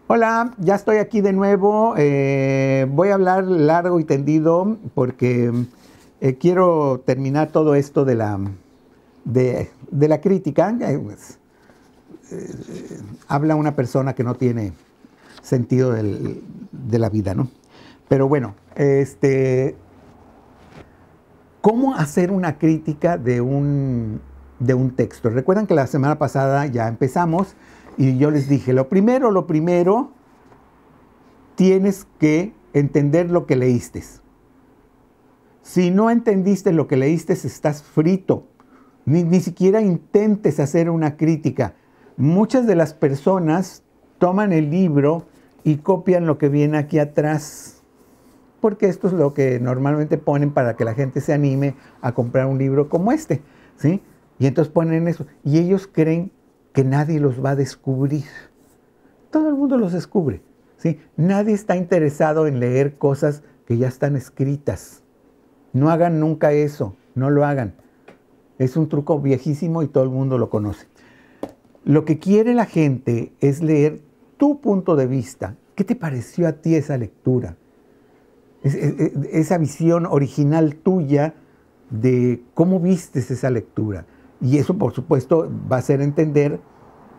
Hola, ya estoy aquí de nuevo. Voy a hablar largo y tendido porque quiero terminar todo esto de la crítica. Habla una persona que no tiene sentido de la vida, ¿no? Pero bueno, ¿cómo hacer una crítica de un texto? Recuerdan que la semana pasada ya empezamos y yo les dije, lo primero, tienes que entender lo que leíste. Si no entendiste lo que leíste, estás frito. Ni siquiera intentes hacer una crítica. Muchas de las personas toman el libro y copian lo que viene aquí atrás, porque esto es lo que normalmente ponen para que la gente se anime a comprar un libro como este, ¿sí? Y entonces ponen eso. Y ellos creen que nadie los va a descubrir. Todo el mundo los descubre, ¿sí? Nadie está interesado en leer cosas que ya están escritas. No hagan nunca eso, no lo hagan. Es un truco viejísimo y todo el mundo lo conoce. Lo que quiere la gente es leer tu punto de vista. ¿Qué te pareció a ti esa lectura? Esa visión original tuya de cómo vistes esa lectura. Y eso, por supuesto, va a hacer entender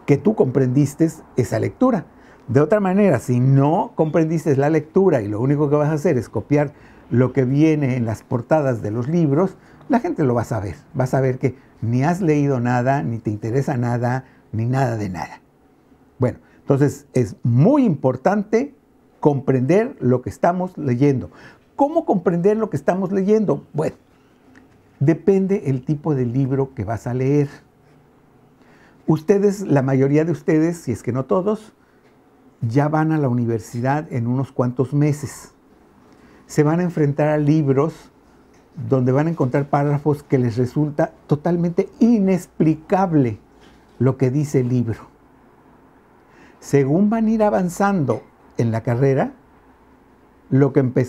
que tú comprendiste esa lectura. De otra manera, si no comprendiste la lectura y lo único que vas a hacer es copiar lo que viene en las portadas de los libros, la gente lo va a saber. Va a saber que ni has leído nada, ni te interesa nada, ni nada de nada. Bueno, entonces es muy importante comprender lo que estamos leyendo. ¿Cómo comprender lo que estamos leyendo? Bueno, depende el tipo de libro que vas a leer. Ustedes, la mayoría de ustedes, si es que no todos, ya van a la universidad en unos cuantos meses. Se van a enfrentar a libros donde van a encontrar párrafos que les resulta totalmente inexplicable lo que dice el libro. Según van a ir avanzando en la carrera,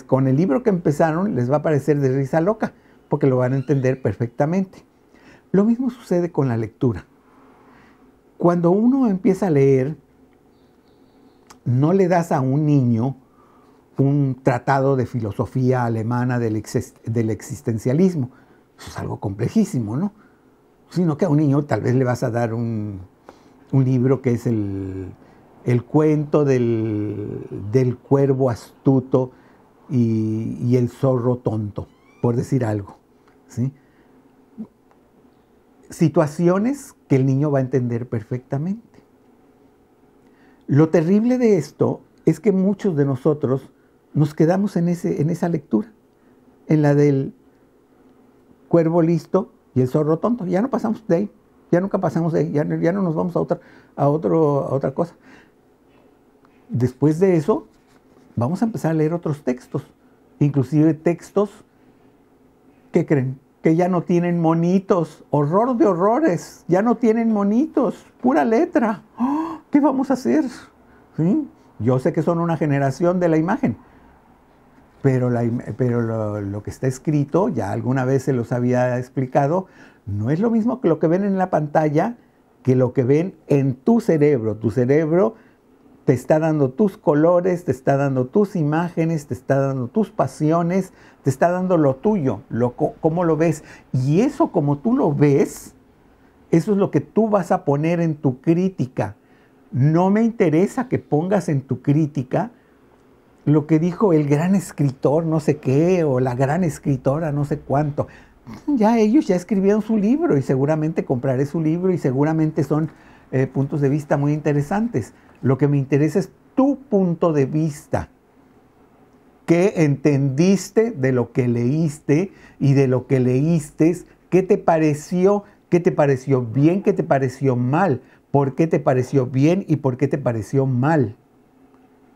con el libro que empezaron les va a parecer de risa loca, porque lo van a entender perfectamente. Lo mismo sucede con la lectura. Cuando uno empieza a leer, no le das a un niño un tratado de filosofía alemana del existencialismo. Eso es algo complejísimo, ¿no? Sino que a un niño tal vez le vas a dar un libro que es el cuento del cuervo astuto y el zorro tonto, por decir algo, ¿sí? Situaciones que el niño va a entender perfectamente. Lo terrible de esto es que muchos de nosotros nos quedamos en esa lectura, en la del cuervo listo y el zorro tonto. Ya no pasamos de ahí, ya nunca pasamos de ahí, ya no nos vamos a otra cosa. Después de eso, vamos a empezar a leer otros textos, inclusive textos que creen que ya no tienen monitos, horror de horrores, ya no tienen monitos, pura letra. ¡Oh! ¿Qué vamos a hacer? ¿Sí? Yo sé que son una generación de la imagen, pero lo que está escrito, ya alguna vez se los había explicado, no es lo mismo que lo que ven en la pantalla que lo que ven en tu cerebro. Tu cerebro te está dando tus colores, te está dando tus imágenes, te está dando tus pasiones, te está dando lo tuyo, cómo lo ves. Y eso, como tú lo ves, eso es lo que tú vas a poner en tu crítica. No me interesa que pongas en tu crítica lo que dijo el gran escritor no sé qué, o la gran escritora no sé cuánto. Ya ellos ya escribieron su libro y seguramente compraré su libro y seguramente son puntos de vista muy interesantes. Lo que me interesa es tu punto de vista. ¿Qué entendiste de lo que leíste y de lo que leíste? ¿Qué te pareció? ¿Qué te pareció bien? ¿Qué te pareció mal? ¿Por qué te pareció bien y por qué te pareció mal?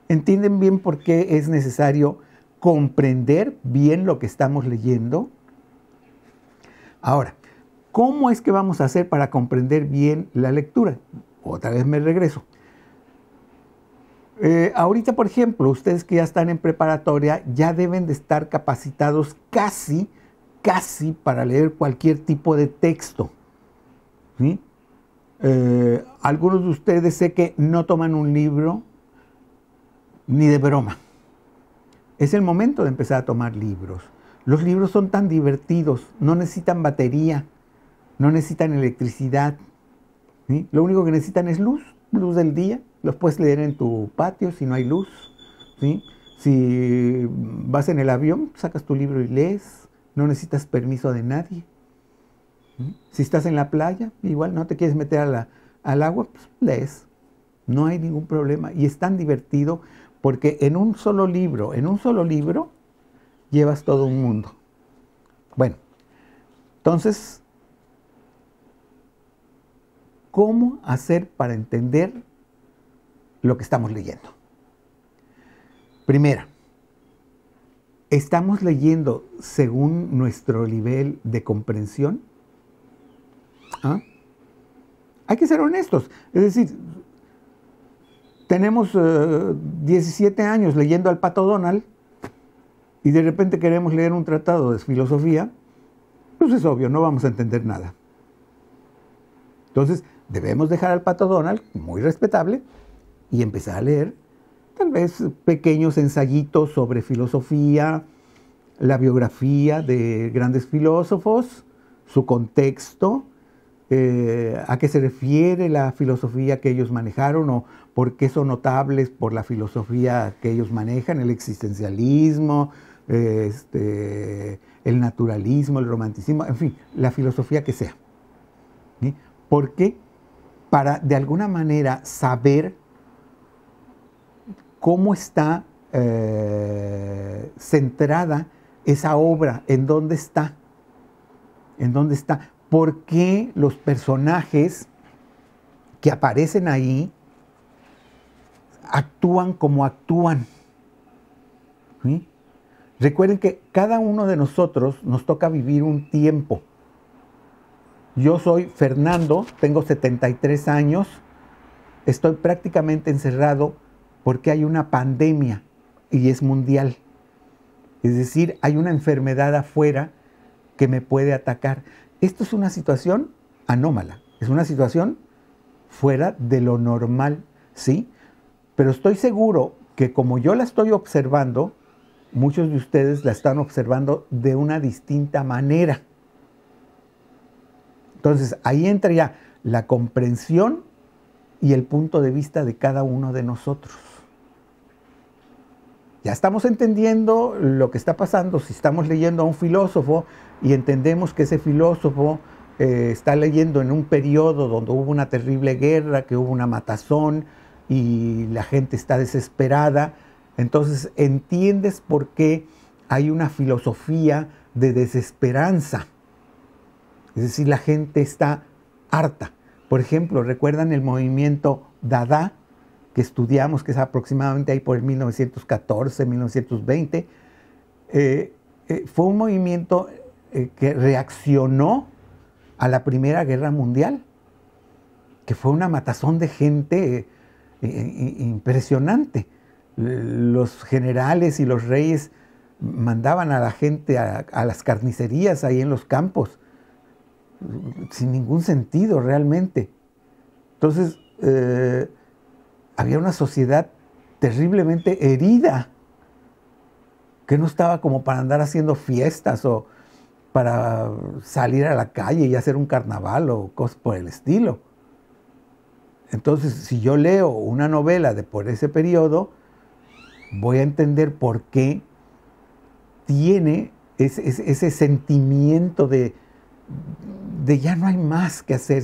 ¿Entienden bien por qué es necesario comprender bien lo que estamos leyendo? Ahora, ¿cómo es que vamos a hacer para comprender bien la lectura? Otra vez me regreso. Ahorita, por ejemplo, ustedes que ya están en preparatoria ya deben de estar capacitados casi para leer cualquier tipo de texto, ¿sí? Algunos de ustedes sé que no toman un libro ni de broma. Es el momento de empezar a tomar libros. Los libros son tan divertidos, no necesitan batería, no necesitan electricidad, ¿sí? Lo único que necesitan es luz, luz del día. Los puedes leer en tu patio si no hay luz, ¿sí? Si vas en el avión, sacas tu libro y lees, no necesitas permiso de nadie. ¿Sí? Si estás en la playa, igual no te quieres meter al agua, pues lees. No hay ningún problema. Y es tan divertido porque en un solo libro, llevas todo un mundo. Bueno, entonces, ¿cómo hacer para entender lo que estamos leyendo? Primera, ¿estamos leyendo según nuestro nivel de comprensión? ¿Ah? Hay que ser honestos. Es decir, tenemos 17 años leyendo al Pato Donald y de repente queremos leer un tratado de filosofía, pues es obvio, no vamos a entender nada. Entonces, debemos dejar al Pato Donald, muy respetable, y empezar a leer tal vez pequeños ensayitos sobre filosofía, la biografía de grandes filósofos, su contexto, a qué se refiere la filosofía que ellos manejaron o por qué son notables por la filosofía que ellos manejan, el existencialismo, el naturalismo, el romanticismo, en fin, la filosofía que sea. ¿Sí? Porque para de alguna manera saber cómo está centrada esa obra, en dónde está, por qué los personajes que aparecen ahí actúan como actúan. ¿Sí? Recuerden que cada uno de nosotros nos toca vivir un tiempo. Yo soy Fernando, tengo 73 años, estoy prácticamente encerrado porque hay una pandemia y es mundial. Es decir, hay una enfermedad afuera que me puede atacar. Esto es una situación anómala, es una situación fuera de lo normal, ¿sí? Pero estoy seguro que como yo la estoy observando, muchos de ustedes la están observando de una distinta manera. Entonces, ahí entra ya la comprensión y el punto de vista de cada uno de nosotros. Ya estamos entendiendo lo que está pasando. Si estamos leyendo a un filósofo y entendemos que ese filósofo está leyendo en un periodo donde hubo una terrible guerra, que hubo una matazón y la gente está desesperada, entonces entiendes por qué hay una filosofía de desesperanza. Es decir, la gente está harta. Por ejemplo, ¿recuerdan el movimiento Dada que estudiamos, que es aproximadamente ahí por el 1914, 1920? Fue un movimiento que reaccionó a la Primera Guerra Mundial, que fue una matazón de gente impresionante. Los generales y los reyes mandaban a la gente a las carnicerías ahí en los campos, sin ningún sentido realmente. Entonces, había una sociedad terriblemente herida, que no estaba como para andar haciendo fiestas o para salir a la calle y hacer un carnaval o cosas por el estilo. Entonces, si yo leo una novela de por ese periodo, voy a entender por qué tiene ese sentimiento de ya no hay más que hacer.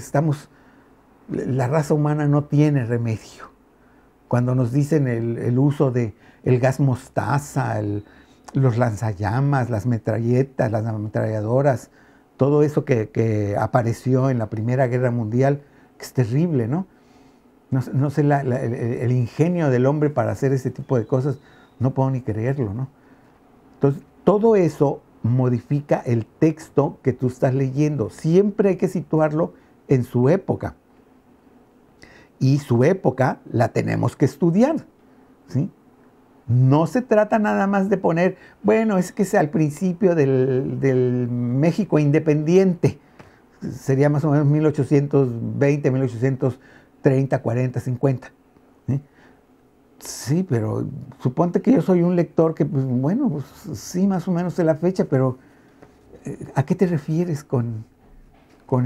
La raza humana no tiene remedio. Cuando nos dicen el uso del gas mostaza, los lanzallamas, las metralletas, las ametralladoras, todo eso que apareció en la Primera Guerra Mundial, que es terrible, ¿no? No sé, el ingenio del hombre para hacer ese tipo de cosas, no puedo ni creerlo, ¿no? Entonces, todo eso modifica el texto que tú estás leyendo. Siempre hay que situarlo en su época. Y su época la tenemos que estudiar, ¿sí? No se trata nada más de poner, bueno, es que es al principio del México independiente. Sería más o menos 1820, 1830, 40, 50. ¿Sí? Sí, pero suponte que yo soy un lector que, pues, bueno, pues sí, más o menos sé la fecha, pero ¿a qué te refieres con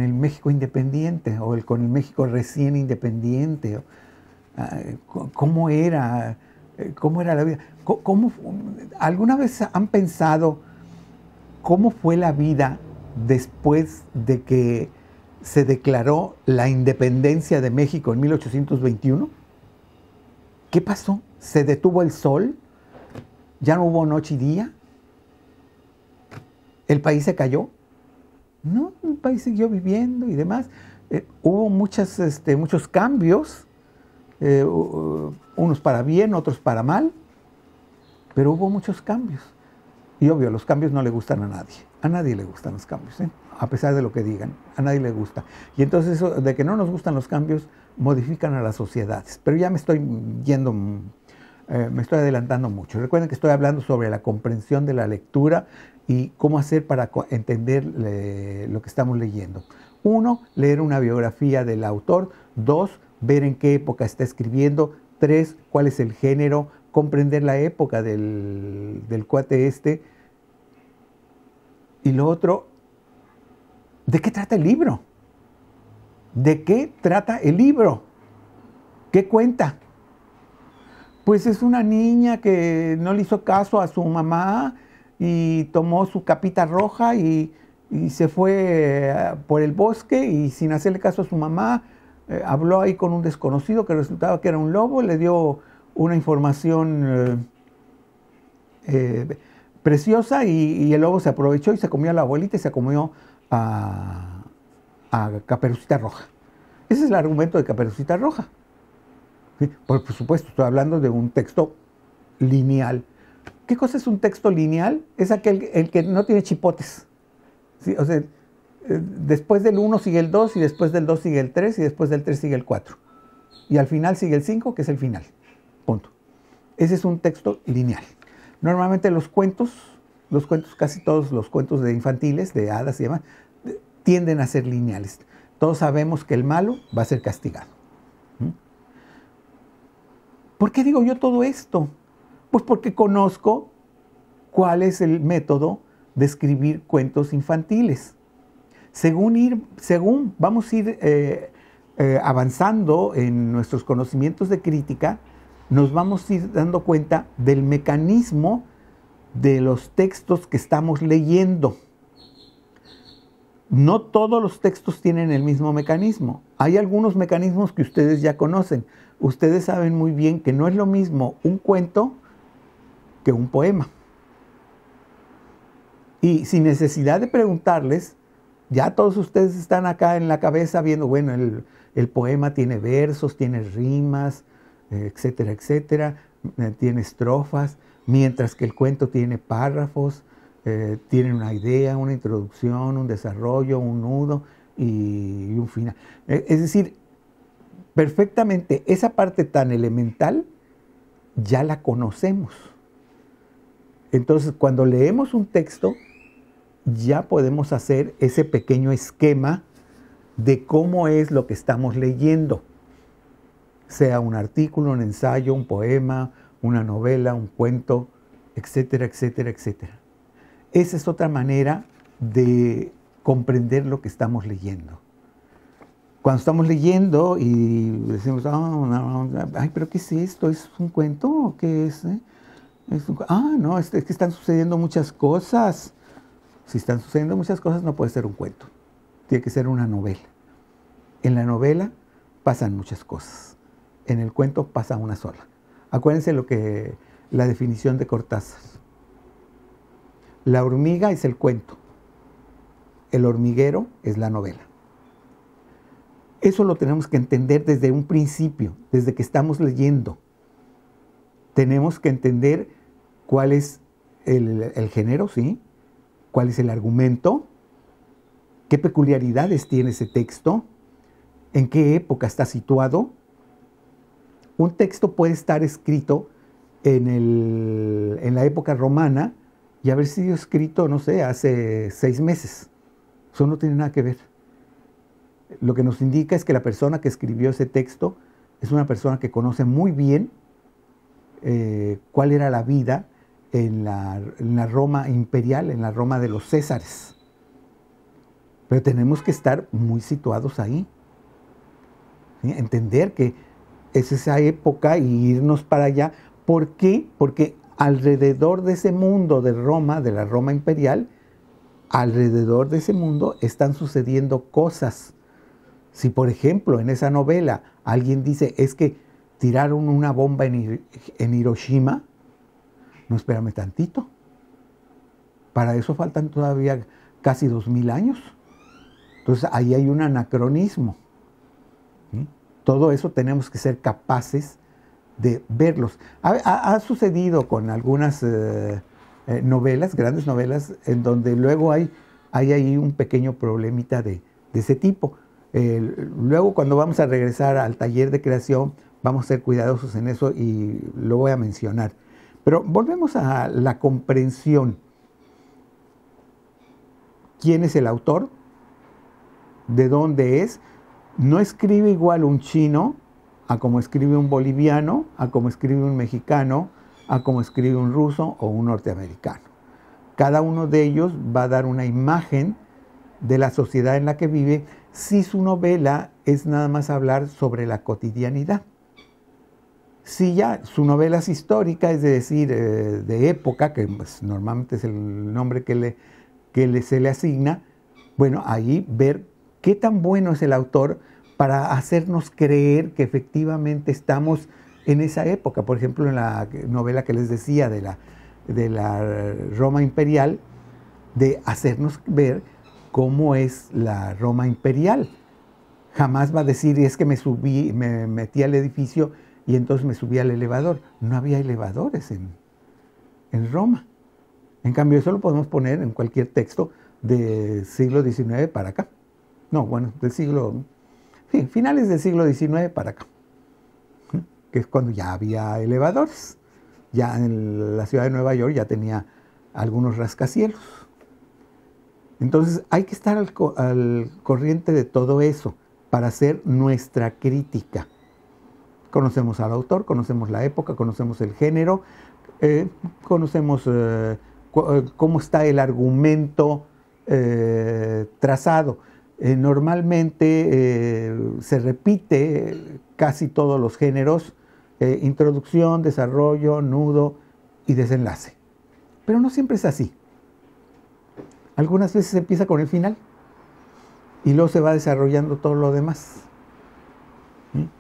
el México independiente o con el México recién independiente? Ah, ¿Cómo era? ¿Cómo era la vida? ¿Alguna vez han pensado cómo fue la vida después de que se declaró la independencia de México en 1821? ¿Qué pasó? ¿Se detuvo el sol? ¿Ya no hubo noche y día? ¿El país se cayó? No, el país siguió viviendo y demás. Hubo muchos cambios, unos para bien, otros para mal, pero hubo muchos cambios. Y obvio, los cambios no le gustan a nadie. A nadie le gustan los cambios, ¿eh? A pesar de lo que digan. A nadie le gusta. Y entonces eso de que no nos gustan los cambios modifican a las sociedades. Pero ya me estoy yendo, me estoy adelantando mucho. Recuerden que estoy hablando sobre la comprensión de la lectura y cómo hacer para entender lo que estamos leyendo. 1, leer una biografía del autor. 2, ver en qué época está escribiendo. 3, cuál es el género, comprender la época del cuate este. Y lo otro, ¿de qué trata el libro? ¿De qué trata el libro? ¿Qué cuenta? Pues es una niña que no le hizo caso a su mamá y tomó su capita roja y se fue por el bosque y sin hacerle caso a su mamá, habló ahí con un desconocido que resultaba que era un lobo, le dio una información preciosa y el lobo se aprovechó y se comió a la abuelita y se comió a Caperucita Roja. Ese es el argumento de Caperucita Roja. ¿Sí? Por supuesto, estoy hablando de un texto lineal. ¿Qué cosa es un texto lineal? Es el que no tiene chipotes. ¿Sí? O sea, después del 1 sigue el 2 y después del 2 sigue el 3 y después del 3 sigue el 4. Y al final sigue el 5, que es el final. Punto. Ese es un texto lineal. Normalmente los cuentos, casi todos los cuentos de infantiles, de hadas y demás, tienden a ser lineales. Todos sabemos que el malo va a ser castigado. ¿Por qué digo yo todo esto? Pues porque conozco cuál es el método de escribir cuentos infantiles. Según vamos a ir avanzando en nuestros conocimientos de crítica, nos vamos a ir dando cuenta del mecanismo de los textos que estamos leyendo. No todos los textos tienen el mismo mecanismo. Hay algunos mecanismos que ustedes ya conocen. Ustedes saben muy bien que no es lo mismo un cuento que un poema. Y sin necesidad de preguntarles, ya todos ustedes están acá en la cabeza viendo, bueno, el poema tiene versos, tiene rimas, etcétera, etcétera, tiene estrofas, mientras que el cuento tiene párrafos, tiene una idea, una introducción, un desarrollo, un nudo y un final. Es decir, perfectamente esa parte tan elemental ya la conocemos. Entonces, cuando leemos un texto, ya podemos hacer ese pequeño esquema de cómo es lo que estamos leyendo. Sea un artículo, un ensayo, un poema, una novela, un cuento, etcétera, etcétera, etcétera. Esa es otra manera de comprender lo que estamos leyendo. Cuando estamos leyendo y decimos, ay, pero ¿qué es esto? ¿Es un cuento o qué es? No, es que están sucediendo muchas cosas. Si están sucediendo muchas cosas, no puede ser un cuento. Tiene que ser una novela. En la novela pasan muchas cosas. En el cuento pasa una sola. Acuérdense la definición de Cortázar. La hormiga es el cuento. El hormiguero es la novela. Eso lo tenemos que entender desde un principio, desde que estamos leyendo. Tenemos que entender cuál es el género, ¿sí? Cuál es el argumento, qué peculiaridades tiene ese texto, en qué época está situado. Un texto puede estar escrito en la época romana y haber sido escrito, no sé, hace 6 meses. Eso no tiene nada que ver. Lo que nos indica es que la persona que escribió ese texto es una persona que conoce muy bien cuál era la vida en la Roma imperial, en la Roma de los Césares. Pero tenemos que estar muy situados ahí, ¿sí? Entender que es esa época y irnos para allá. ¿Por qué? Porque alrededor de ese mundo de Roma, de la Roma imperial, alrededor de ese mundo están sucediendo cosas. Si, por ejemplo, en esa novela alguien dice, es que tiraron una bomba en Hiroshima, no, espérame tantito. Para eso faltan todavía casi 2000 años. Entonces, ahí hay un anacronismo, ¿sí? Todo eso tenemos que ser capaces de verlos. Ha sucedido con algunas novelas, grandes novelas, en donde luego hay ahí un pequeño problemita de ese tipo. Luego, cuando vamos a regresar al taller de creación, vamos a ser cuidadosos en eso y lo voy a mencionar. Pero volvemos a la comprensión. ¿Quién es el autor? ¿De dónde es? No escribe igual un chino a como escribe un boliviano, a como escribe un mexicano, a como escribe un ruso o un norteamericano. Cada uno de ellos va a dar una imagen de la sociedad en la que vive si su novela es nada más hablar sobre la cotidianidad. Si ya su novela es histórica, es decir, de época, que pues, normalmente es el nombre se le asigna, bueno, ahí ver qué tan bueno es el autor para hacernos creer que efectivamente estamos en esa época. Por ejemplo, en la novela que les decía de la Roma imperial, de hacernos ver cómo es la Roma imperial. Jamás va a decir, es que me metí al edificio y entonces me subí al elevador. No había elevadores en Roma. En cambio, eso lo podemos poner en cualquier texto del siglo XIX para acá. No, bueno, finales del siglo XIX para acá, que es cuando ya había elevadores. Ya en la ciudad de Nueva York ya tenía algunos rascacielos. Entonces hay que estar al corriente de todo eso para hacer nuestra crítica. Conocemos al autor, conocemos la época, conocemos el género, conocemos cómo está el argumento trazado. Normalmente se repite casi todos los géneros, introducción, desarrollo, nudo y desenlace. Pero no siempre es así. Algunas veces se empieza con el final y luego se va desarrollando todo lo demás.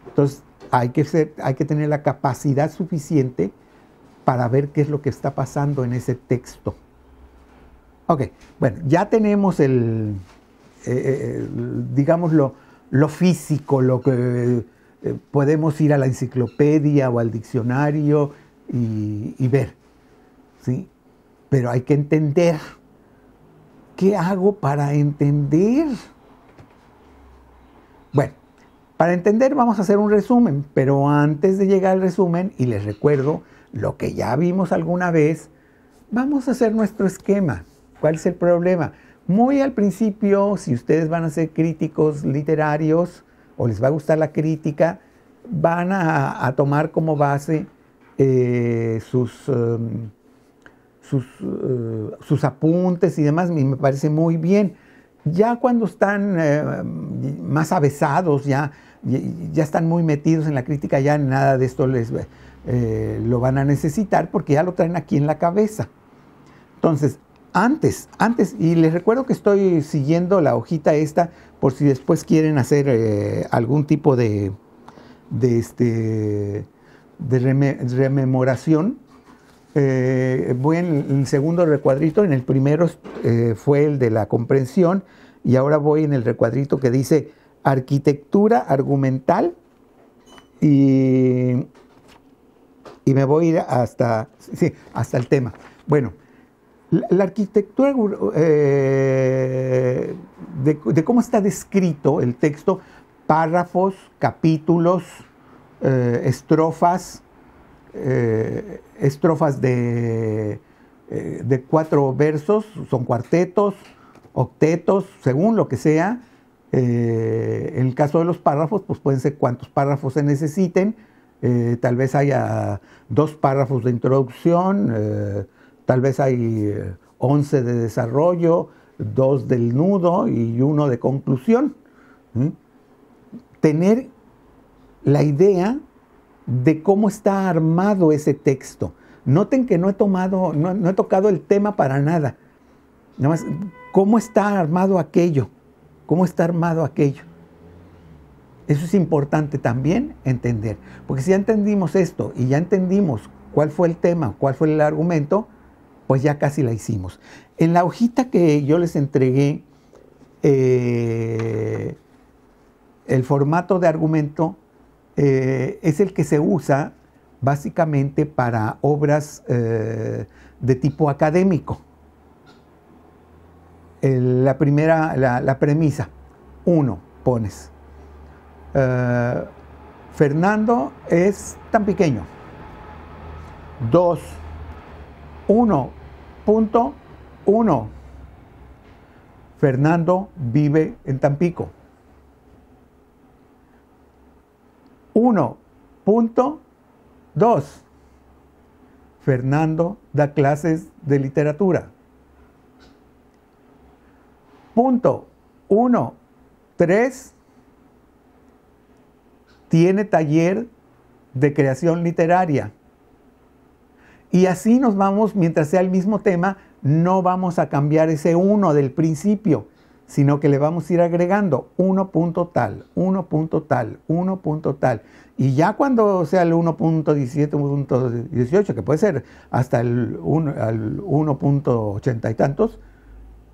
Entonces hay que tener la capacidad suficiente para ver qué es lo que está pasando en ese texto. Ok, bueno, ya tenemos digamos lo físico, lo que podemos ir a la enciclopedia o al diccionario y ver, ¿sí? Pero hay que entender. ¿Qué hago para entender? Bueno, para entender vamos a hacer un resumen, pero antes de llegar al resumen, y les recuerdo lo que ya vimos alguna vez, vamos a hacer nuestro esquema. ¿Cuál es el problema? Muy al principio, si ustedes van a ser críticos literarios o les va a gustar la crítica, van a tomar como base sus apuntes y demás, y me parece muy bien. Ya cuando están más avesados, ya están muy metidos en la crítica, ya nada de esto lo van a necesitar porque ya lo traen aquí en la cabeza. Entonces, antes, y les recuerdo que estoy siguiendo la hojita esta por si después quieren hacer algún tipo de rememoración. Voy en el segundo recuadrito. En el primero fue el de la comprensión y ahora voy en el recuadrito que dice arquitectura argumental y me voy a ir hasta el tema. Bueno, la arquitectura de cómo está descrito el texto, párrafos, capítulos, estrofas de 4 versos, son cuartetos, octetos, según lo que sea. En el caso de los párrafos, pues pueden ser cuantos párrafos se necesiten, tal vez haya 2 párrafos de introducción, tal vez hay 11 de desarrollo, 2 del nudo y 1 de conclusión. Tener la idea de cómo está armado ese texto. Noten que no he tocado el tema para nada. Nada más, ¿cómo está armado aquello? ¿Cómo está armado aquello? Eso es importante también entender. Porque si ya entendimos esto y ya entendimos cuál fue el tema, cuál fue el argumento, pues ya casi la hicimos. En la hojita que yo les entregué, el formato de argumento es el que se usa básicamente para obras de tipo académico. La premisa, 1, pones. Fernando es tan pequeño. 2, 1.1. Fernando vive en Tampico. 1.2. Fernando da clases de literatura. Punto 1.3. Tiene taller de creación literaria. Y así nos vamos, mientras sea el mismo tema, no vamos a cambiar ese 1 del principio, sino que le vamos a ir agregando 1 punto tal, 1 punto tal, 1 punto tal. Y ya cuando sea el 1.17, 1.18, que puede ser hasta el 1.80 y tantos,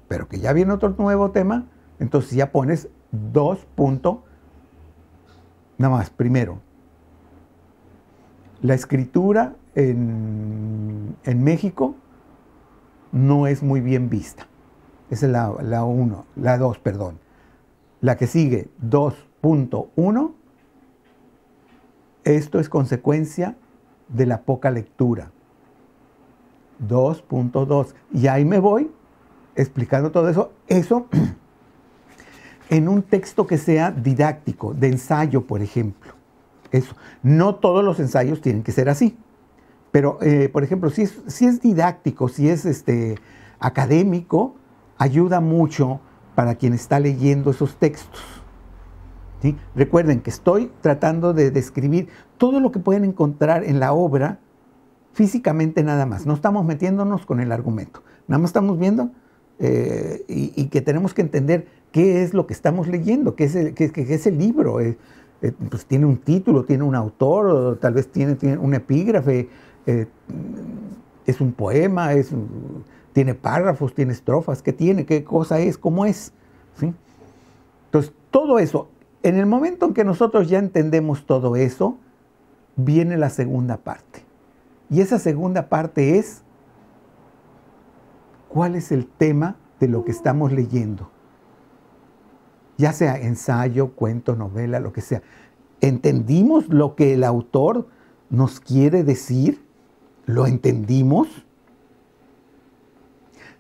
pero que ya viene otro nuevo tema, entonces ya pones 2 punto. Nada más, primero, la escritura en México no es muy bien vista. Esa es la 1, la 2, perdón. La que sigue, 2.1, esto es consecuencia de la poca lectura. 2.2, y ahí me voy explicando todo eso. Eso en un texto que sea didáctico, de ensayo, por ejemplo. Eso. No todos los ensayos tienen que ser así. Pero, por ejemplo, si es didáctico, si es académico, ayuda mucho para quien está leyendo esos textos. ¿Sí? Recuerden que estoy tratando de describir todo lo que pueden encontrar en la obra físicamente nada más. No estamos metiéndonos con el argumento. Nada más estamos viendo y que tenemos que entender qué es lo que estamos leyendo, qué es el libro. Pues tiene un título, tiene un autor, o tal vez tiene un epígrafe, es un poema, tiene párrafos, tiene estrofas, ¿qué tiene? ¿Qué cosa es? ¿Cómo es? ¿Sí? Entonces, todo eso, en el momento en que nosotros ya entendemos todo eso, viene la segunda parte. Y esa segunda parte es, ¿cuál es el tema de lo que estamos leyendo? Ya sea ensayo, cuento, novela, lo que sea. ¿Entendimos lo que el autor nos quiere decir? ¿Lo entendimos?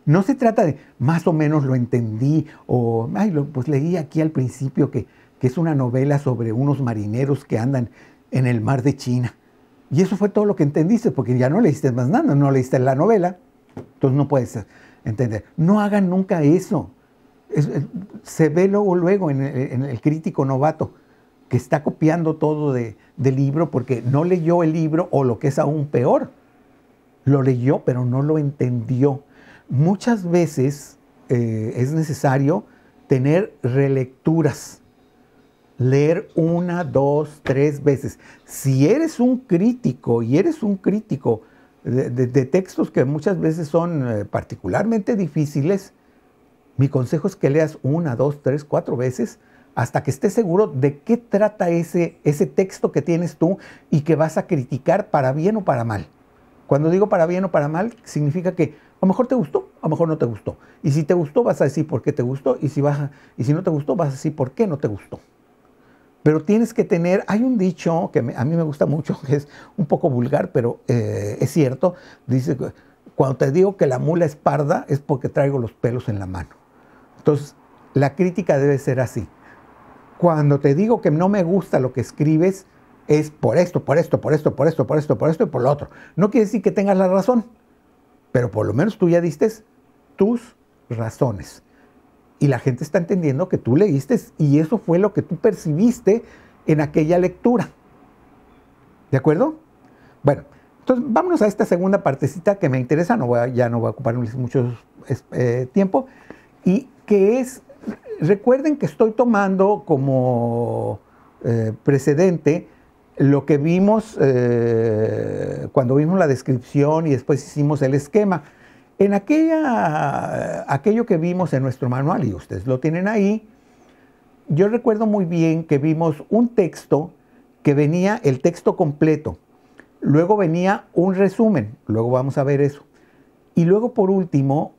No se trata de más o menos lo entendí o pues leí aquí al principio que es una novela sobre unos marineros que andan en el mar de China. Y eso fue todo lo que entendiste, porque ya no leíste más nada, no leíste la novela. Entonces no puedes entender. No hagan nunca eso. Se ve luego en el crítico novato que está copiando todo del libro porque no leyó el libro, o lo que es aún peor, lo leyó pero no lo entendió. Muchas veces es necesario tener relecturas, leer 1, 2, 3 veces. Si eres un crítico y eres un crítico de textos que muchas veces son particularmente difíciles, mi consejo es que leas 1, 2, 3, 4 veces hasta que estés seguro de qué trata ese texto que tienes tú y que vas a criticar para bien o para mal. Cuando digo para bien o para mal, significa que a lo mejor te gustó, a lo mejor no te gustó. Y si te gustó, vas a decir por qué te gustó. Y si no te gustó, vas a decir por qué no te gustó. Pero tienes que tener, hay un dicho que a mí me gusta mucho, que es un poco vulgar, pero es cierto. Dice, cuando te digo que la mula es parda, es porque traigo los pelos en la mano. Entonces, la crítica debe ser así. Cuando te digo que no me gusta lo que escribes, es por esto, por esto, por esto, por esto, por esto, por esto y por lo otro. No quiere decir que tengas la razón, pero por lo menos tú ya diste tus razones. Y la gente está entendiendo que tú leíste y eso fue lo que tú percibiste en aquella lectura. ¿De acuerdo? Bueno, entonces vámonos a esta segunda partecita que me interesa, ya no voy a ocupar mucho tiempo, y que es, recuerden que estoy tomando como precedente lo que vimos cuando vimos la descripción y después hicimos el esquema. En aquello que vimos en nuestro manual, y ustedes lo tienen ahí, yo recuerdo muy bien que vimos un texto que venía el texto completo, luego venía un resumen, luego vamos a ver eso, y luego por último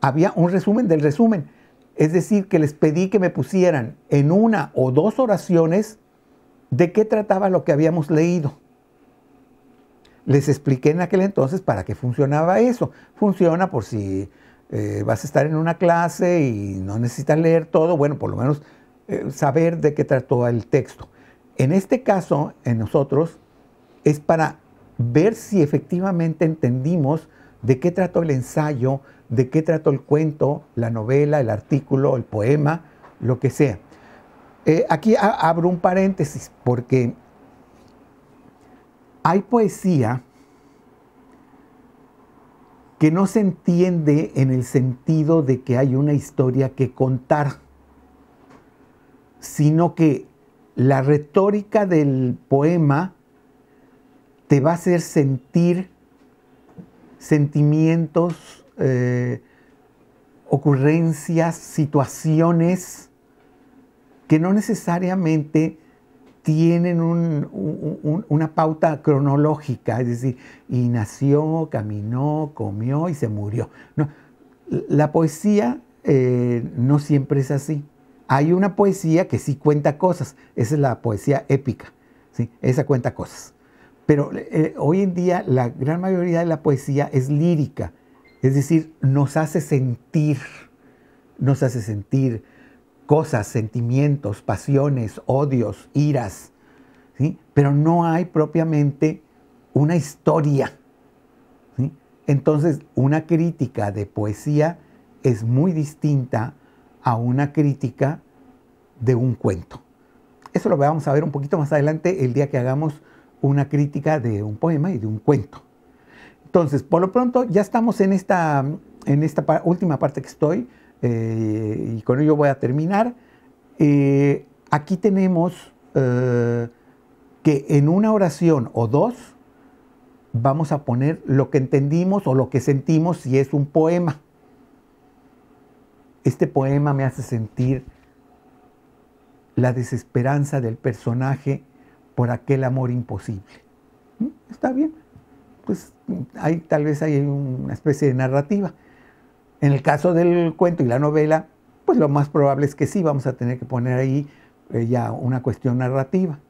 había un resumen del resumen, es decir, que les pedí que me pusieran en una o dos oraciones de qué trataba lo que habíamos leído. Les expliqué en aquel entonces para qué funcionaba eso. Funciona por si vas a estar en una clase y no necesitas leer todo, bueno, por lo menos saber de qué trató el texto. En este caso, en nosotros, es para ver si efectivamente entendimos de qué trató el ensayo, de qué trató el cuento, la novela, el artículo, el poema, lo que sea. Aquí abro un paréntesis porque hay poesía que no se entiende en el sentido de que hay una historia que contar, sino que la retórica del poema te va a hacer sentir sentimientos, ocurrencias, situaciones que no necesariamente tienen una pauta cronológica, es decir, y nació, caminó, comió y se murió. No, la poesía no siempre es así. Hay una poesía que sí cuenta cosas, esa es la poesía épica, ¿sí? Esa cuenta cosas. Pero hoy en día la gran mayoría de la poesía es lírica, es decir, nos hace sentir cosas, sentimientos, pasiones, odios, iras, ¿sí? Pero no hay propiamente una historia, ¿sí? Entonces, una crítica de poesía es muy distinta a una crítica de un cuento. Eso lo vamos a ver un poquito más adelante el día que hagamos una crítica de un poema y de un cuento. Entonces, por lo pronto, ya estamos en esta última parte que estoy, y con ello voy a terminar. Aquí tenemos que en una oración o dos vamos a poner lo que entendimos o lo que sentimos si es un poema. Este poema me hace sentir la desesperanza del personaje por aquel amor imposible. ¿Está bien? Pues tal vez hay una especie de narrativa. En el caso del cuento y la novela, pues lo más probable es que sí, vamos a tener que poner ahí ya una cuestión narrativa.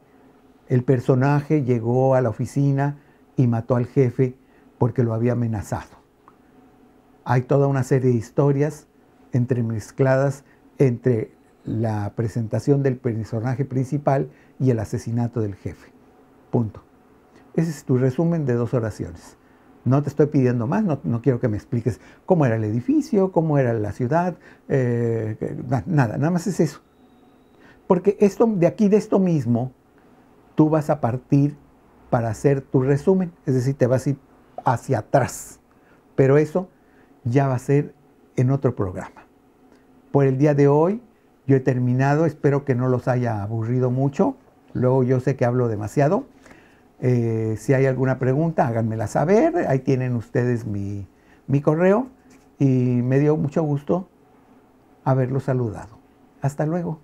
El personaje llegó a la oficina y mató al jefe porque lo había amenazado. Hay toda una serie de historias entremezcladas entre la presentación del personaje principal y el asesinato del jefe. Punto. Ese es tu resumen de 2 oraciones. No te estoy pidiendo más, no quiero que me expliques cómo era el edificio, cómo era la ciudad, nada más es eso. Porque de esto mismo, tú vas a partir para hacer tu resumen, es decir, te vas a ir hacia atrás. Pero eso ya va a ser en otro programa. Por el día de hoy, yo he terminado, espero que no los haya aburrido mucho, luego yo sé que hablo demasiado. Si hay alguna pregunta, háganmela saber. Ahí tienen ustedes mi correo y me dio mucho gusto haberlos saludado. Hasta luego.